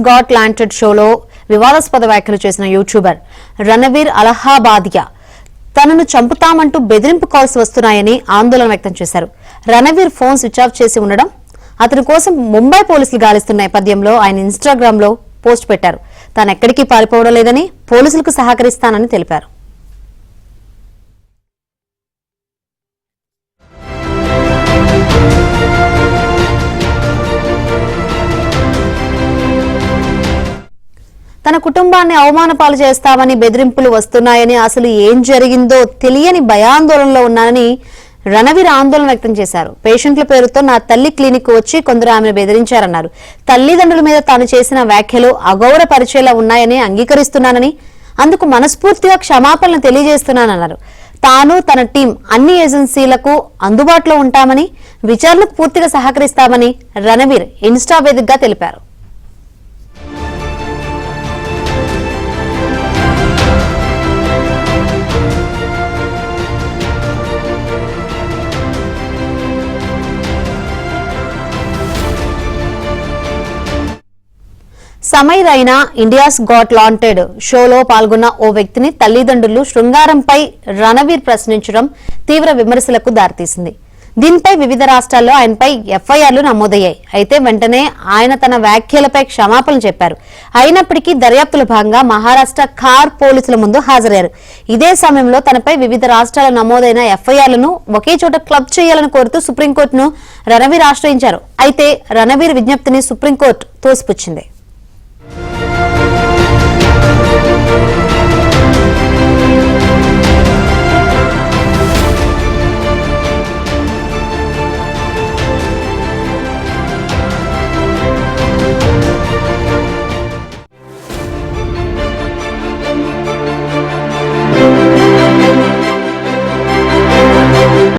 Got talent షోలో వివాదాస్పద వ్యాఖ్యలు చేసిన యూట్యూబర్ రణవీర్ అలహాబాదియా తనను చంపుతామంటూ బెదిరింపు కాల్స్ వస్తున్నాయని ఆందోళన వ్యక్తం చేశారు. రణవీర్ ఫోన్ స్విచ్ ఆఫ్ చేసి ఉండడం, అతని కోసం ముంబై పోలీసులు గాలిస్తున్న నేపథ్యంలో ఆయన ఇన్స్టాగ్రామ్ లో పోస్ట్ పెట్టారు. తాను ఎక్కడికి పారిపోవడం లేదని, పోలీసులకు సహకరిస్తానని తెలిపారు. తన కుటుంబాన్ని అవమానపాలు చేస్తామని బెదిరింపులు వస్తున్నాయని, అసలు ఏం జరిగిందో తెలియని భయాందోళనలో ఉన్నానని రణవీర్ ఆందోళన వ్యక్తం చేశారు. పేషెంట్ల పేరుతో నా తల్లి క్లినిక్ వచ్చి కొందరు ఆమెను బెదిరించారన్నారు. తల్లిదండ్రుల మీద తాను చేసిన వ్యాఖ్యలు అగౌరవపరిచేలా ఉన్నాయని అంగీకరిస్తున్నానని, అందుకు మనస్ఫూర్తిగా క్షమాపణలు తెలియజేస్తున్నానన్నారు. తాను తన టీం అన్ని ఏజెన్సీలకు అందుబాటులో ఉంటామని, విచారణకు పూర్తిగా సహకరిస్తామని రణవీర్ ఇన్స్టా వేదికగా తెలిపారు. సమై రైనా ఇండియాస్ గాట్ టాలెంట్ షోలో పాల్గొన్న ఓ వ్యక్తిని తల్లిదండ్రులు శృంగారంపై రణవీర్ ప్రశ్నించడం తీవ్ర విమర్శలకు దారితీసింది. దీనిపై వివిధ రాష్ట్రాల్లో ఆయనపై ఎఫ్ఐఆర్లు నమోదయ్యాయి. అయితే వెంటనే ఆయన తన వ్యాఖ్యలపై క్షమాపణలు చెప్పారు. అయినప్పటికీ దర్యాప్తులో భాగంగా మహారాష్ట్ర ఖార్ పోలీసుల ముందు హాజరయ్యారు. ఇదే సమయంలో తనపై వివిధ రాష్ట్రాల్లో నమోదైన ఎఫ్ఐఆర్లను ఒకే చోట క్లబ్ చేయాలని కోరుతూ సుప్రీంకోర్టును రణవీర్ ఆశ్రయించారు. అయితే రణవీర్ విజ్ఞప్తిని సుప్రీంకోర్టు తోసిపుచ్చింది.